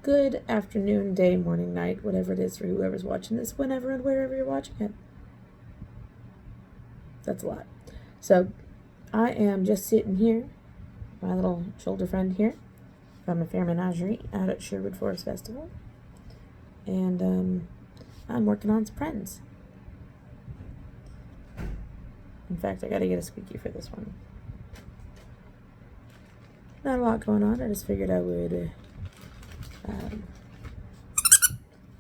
Good afternoon, day, morning, night, whatever it is for whoever's watching this, whenever and wherever you're watching it. That's a lot. So, I am just sitting here, my little shoulder friend here, from a fair menagerie out at Sherwood Forest Festival. And I'm working on some friends. In fact, I gotta get a squeaky for this one. Not a lot going on. I just figured I would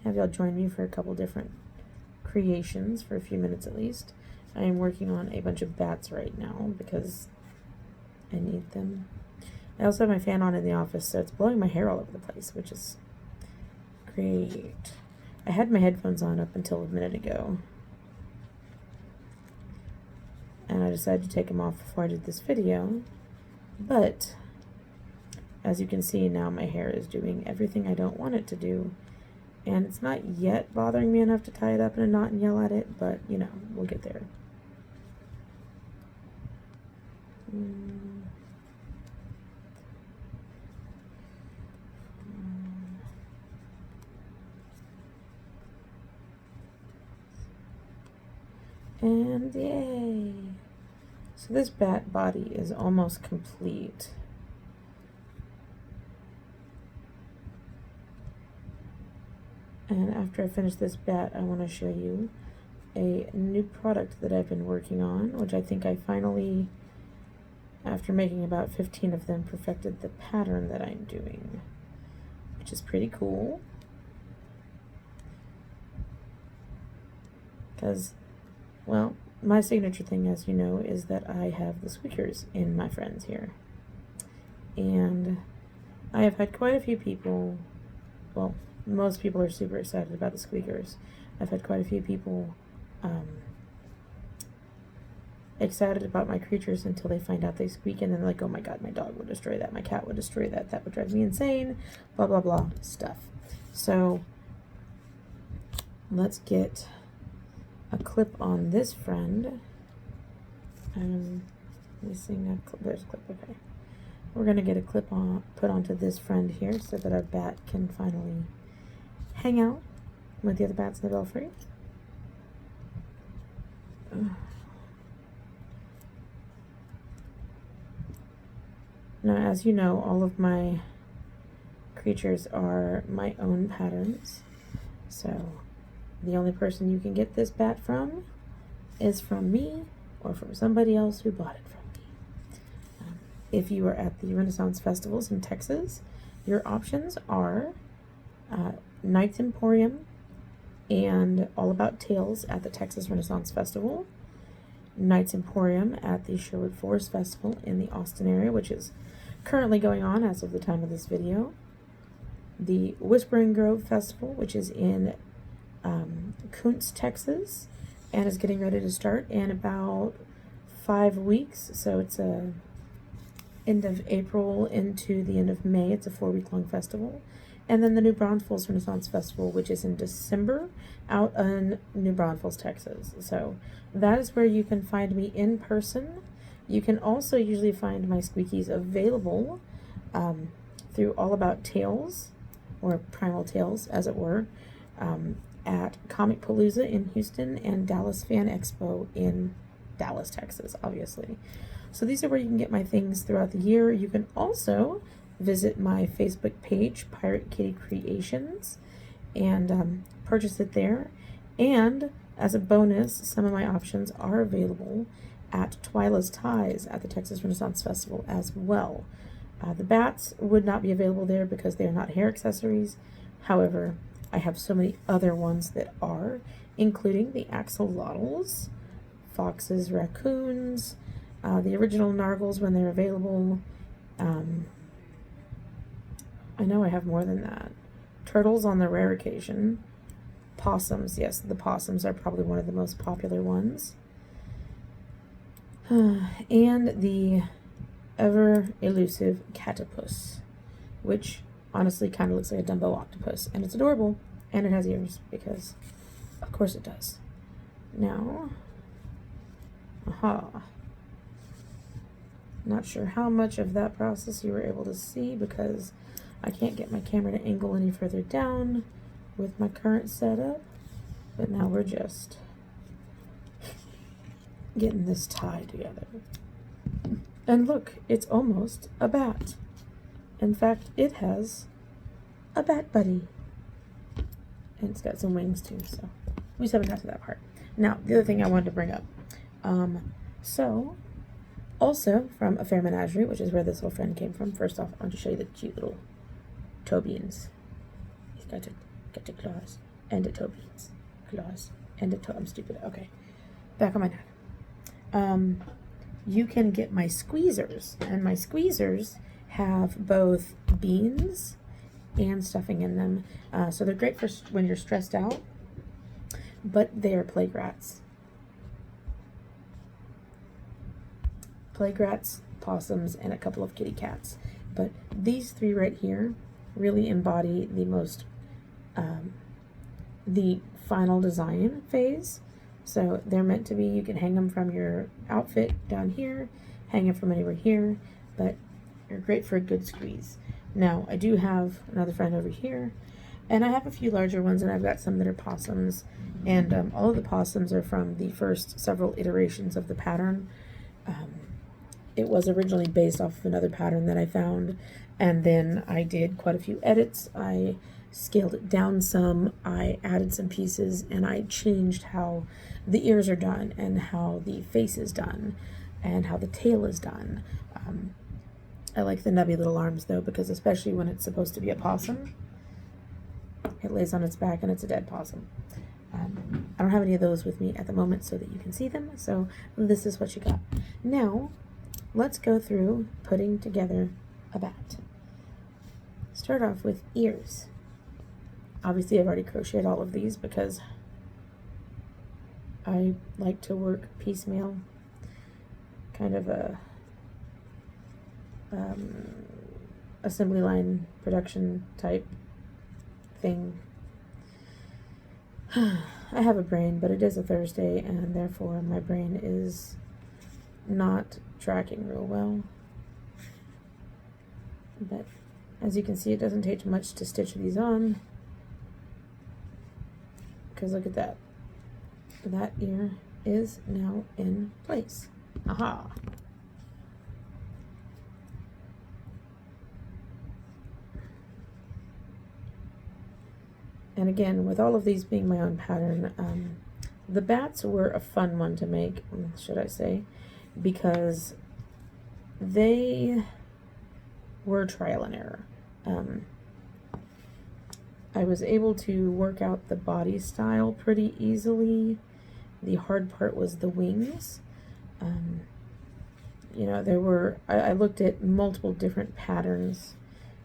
have y'all join me for a couple different creations for a few minutes at least. I am working on a bunch of bats right now because I need them. I also have my fan on in the office, so it's blowing my hair all over the place, which is great. I had my headphones on up until a minute ago, and I decided to take them off before I did this video, but as you can see now, my hair is doing everything I don't want it to do, and it's not yet bothering me enough to tie it up in a knot and yell at it, but you know, we'll get there. And yay! So this bat body is almost complete. And after I finish this bat, I want to show you a new product that I've been working on, which I think I finally, after making about 15 of them, perfected the pattern that I'm doing, which is pretty cool. Because, well, my signature thing, as you know, is that I have the squeakers in my friends here. And I have had quite a few people, well, most people are super excited about the squeakers. I've had quite a few people excited about my creatures until they find out they squeak, and then they're like, oh my god, my dog would destroy that, my cat would destroy that, that would drive me insane, blah blah blah stuff. So let's get a clip on this friend. I'm missing a clip. There's a clip. Okay, we're gonna get a clip on put onto this friend here so that our bat can finally hang out with the other bats in the belfry. Now, as you know, all of my creatures are my own patterns, so the only person you can get this bat from is from me or from somebody else who bought it from me. If you are at the Renaissance festivals in Texas, your options are Knights Emporium and All About Tales at the Texas Renaissance Festival, Knights Emporium at the Sherwood Forest Festival in the Austin area, which is currently going on as of the time of this video, the Whispering Grove Festival, which is in Kuntz, Texas, and is getting ready to start in about 5 weeks, so it's end of April into the end of May. It's a 4-week-long festival. And then the New Braunfels Renaissance Festival, which is in December, out in New Braunfels, Texas. So that is where you can find me in person. You can also usually find my squeakies available through All About Tales, or Primal Tales, as it were, at Comic Palooza in Houston and Dallas Fan Expo in Dallas, Texas, obviously. So these are where you can get my things throughout the year. You can also visit my Facebook page, Pirate Kitty Creations, and purchase it there. And as a bonus, some of my options are available at Twyla's Ties at the Texas Renaissance Festival as well. The bats would not be available there because they are not hair accessories. However, I have so many other ones that are, including the axolotls, foxes, raccoons, the original nargles when they're available. I know I have more than that. Turtles on the rare occasion. Possums, yes, the possums are probably one of the most popular ones. And the ever elusive catapus, which honestly kind of looks like a Dumbo octopus, and it's adorable, and it has ears, because of course it does. Now, not sure how much of that process you were able to see, because I can't get my camera to angle any further down with my current setup, but now we're just getting this tied together. And look, it's almost a bat. In fact, it has a bat buddy. And it's got some wings too, so we just haven't got to that part. Now, the other thing I wanted to bring up. So, also from a fair menagerie, which is where this little friend came from. First off, I want to show you the cute little toe beans. He's got a claws and a toe beans. Claws and a toe. I'm stupid. Okay. Back on my neck. You can get my squeezers, and my squeezers have both beans and stuffing in them. So they're great for when you're stressed out, but they are plague rats. Plague rats, possums, and a couple of kitty cats. But these three right here really embody the most, the final design phase. So they're meant to be, you can hang them from your outfit down here, hang them from anywhere here, but they're great for a good squeeze. Now, I do have another friend over here, and I have a few larger ones, and I've got some that are possums, and all of the possums are from the first several iterations of the pattern. It was originally based off of another pattern that I found, and then I did quite a few edits. I scaled it down some, I added some pieces, and I changed how the ears are done, and how the face is done, and how the tail is done. I like the nubby little arms though, because especially when it's supposed to be a possum, it lays on its back and it's a dead possum. I don't have any of those with me at the moment so that you can see them, so this is what you got. Now, let's go through putting together a bat. Start off with ears. Obviously, I've already crocheted all of these because I like to work piecemeal, kind of a assembly line production type thing. I have a brain, but it is a Thursday, and therefore my brain is not tracking real well. But as you can see, it doesn't take much to stitch these on, because look at that. That ear is now in place. Aha! And again, with all of these being my own pattern, the bats were a fun one to make, should I say, because they were trial and error. I was able to work out the body style pretty easily. The hard part was the wings. You know, I looked at multiple different patterns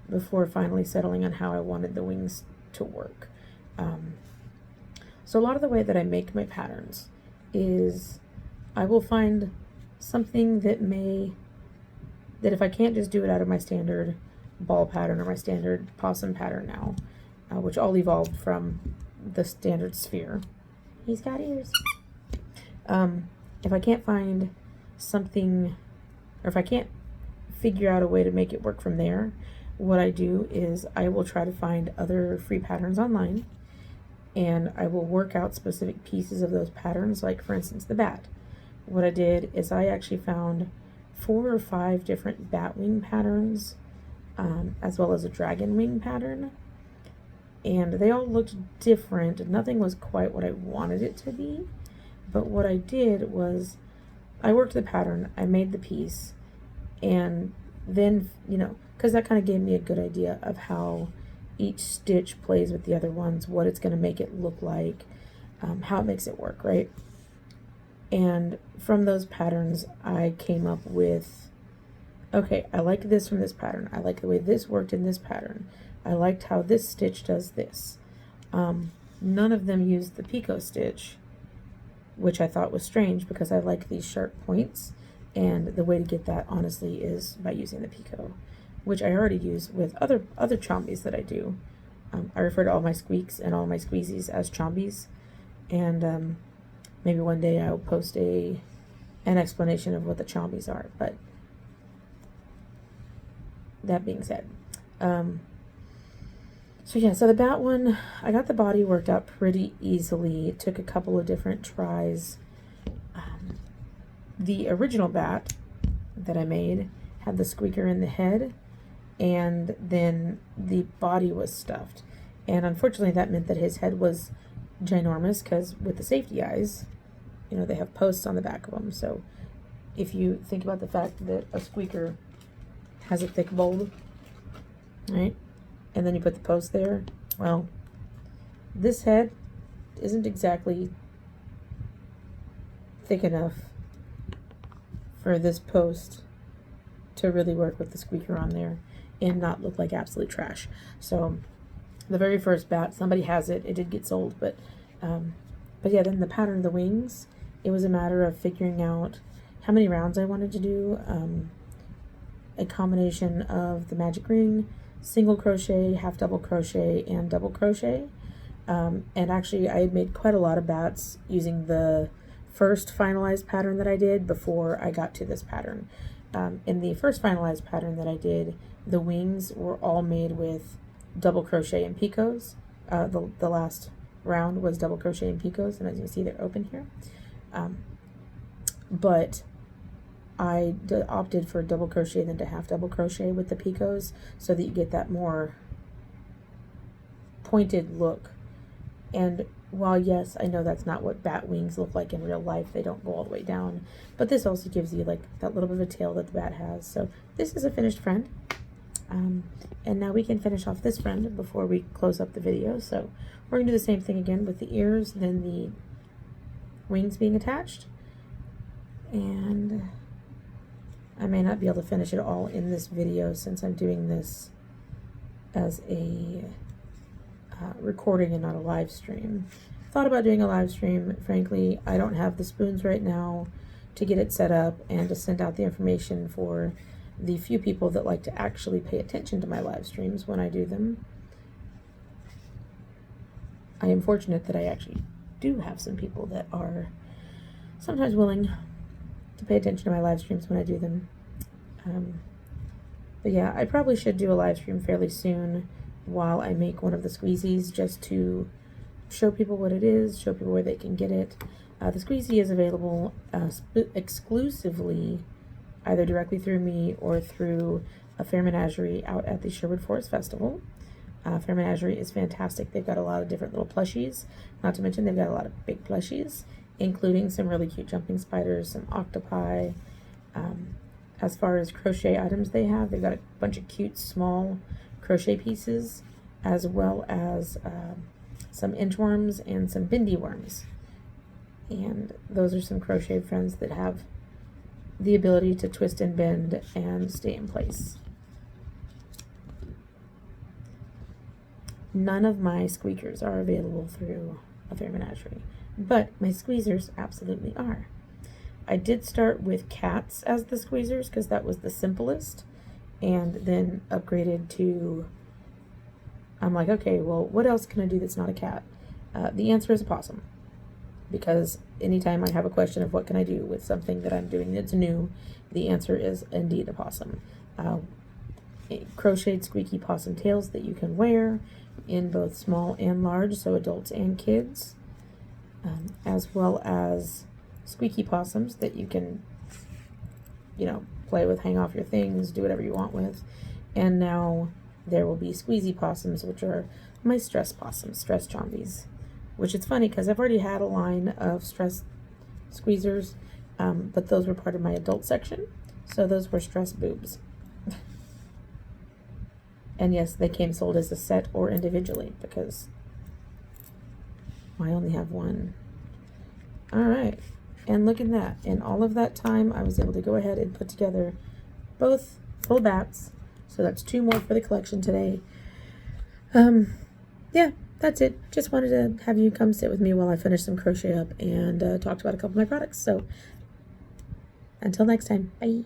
before finally settling on how I wanted the wings to work. So a lot of the way that I make my patterns is I will find something that if I can't just do it out of my standard ball pattern or my standard possum pattern now, which all evolved from the standard sphere. He's got ears. If I can't find something, or if I can't figure out a way to make it work from there, what I do is I will try to find other free patterns online, and I will work out specific pieces of those patterns, like for instance the bat. What I did is I actually found 4 or 5 different bat wing patterns, as well as a dragon wing pattern, and they all looked different. Nothing was quite what I wanted it to be, but what I did was I worked the pattern, I made the piece, and then, you know, because that kind of gave me a good idea of how each stitch plays with the other ones, what it's going to make it look like, how it makes it work, right? And from those patterns, I came up with, okay, I like this from this pattern. I like the way this worked in this pattern. I liked how this stitch does this. None of them used the picot stitch, which I thought was strange because I like these sharp points, and the way to get that honestly is by using the picot, which I already use with other chombies that I do. I refer to all my squeaks and all my squeezies as chombies, and maybe one day I'll post an explanation of what the chombies are. But that being said, So yeah, so the bat one, I got the body worked out pretty easily. It took a couple of different tries. The original bat that I made had the squeaker in the head, and then the body was stuffed. And unfortunately that meant that his head was ginormous, because with the safety eyes, you know, they have posts on the back of them. So if you think about the fact that a squeaker has a thick bulb, right? And then you put the post there, well, this head isn't exactly thick enough for this post to really work with the squeaker on there and not look like absolute trash. So the very first bat, somebody has it. It did get sold, but yeah, then the pattern of the wings, it was a matter of figuring out how many rounds I wanted to do. A combination of the magic ring, single crochet, half double crochet, and double crochet. And actually I had made quite a lot of bats using the first finalized pattern that I did before I got to this pattern. In the first finalized pattern that I did, the wings were all made with double crochet and picots. The last round was double crochet and picots, and as you can see, they're open here. But I opted for double crochet than to half double crochet with the picots, so that you get that more pointed look. And while yes, I know that's not what bat wings look like in real life, they don't go all the way down, but this also gives you like that little bit of a tail that the bat has. So this is a finished friend. And now we can finish off this friend before we close up the video. So we're gonna do the same thing again with the ears, then the wings being attached. And I may not be able to finish it all in this video since I'm doing this as a recording and not a live stream. Thought about doing a live stream. Frankly, I don't have the spoons right now to get it set up and to send out the information for the few people that like to actually pay attention to my live streams when I do them. I am fortunate that I actually do have some people that are sometimes willing to pay attention to my live streams when I do them. But yeah, I probably should do a live stream fairly soon while I make one of the squeezies, just to show people what it is, show people where they can get it. The squeezie is available exclusively either directly through me or through a Fair Menagerie out at the Sherwood Forest Festival. Fair Menagerie is fantastic. They've got a lot of different little plushies, not to mention they've got a lot of big plushies, including some really cute jumping spiders, some octopi. As far as crochet items they've got a bunch of cute small crochet pieces, as well as some inchworms and some bindi worms. And those are some crochet friends that have the ability to twist and bend and stay in place. None of my squeakers are available through a Fair Menagerie, but my squeezers absolutely are. I did start with cats as the squeezers because that was the simplest, and then upgraded to, I'm like, okay, well, what else can I do that's not a cat? The answer is a possum, because anytime I have a question of what can I do with something that I'm doing that's new, the answer is indeed a possum. Crocheted squeaky possum tails that you can wear in both small and large, so adults and kids, as well as squeaky possums that you can, you know, play with, hang off your things, do whatever you want with. And now there will be squeezy possums, which are my stress possums, stress zombies. Which it's funny because I've already had a line of stress squeezers, but those were part of my adult section, so those were stress boobs. And yes, they came sold as a set or individually because I only have one. All right, and look at that. In all of that time, I was able to go ahead and put together both full bats. So that's 2 more for the collection today. Yeah, that's it. Just wanted to have you come sit with me while I finish some crochet up and talked about a couple of my products. So until next time, bye.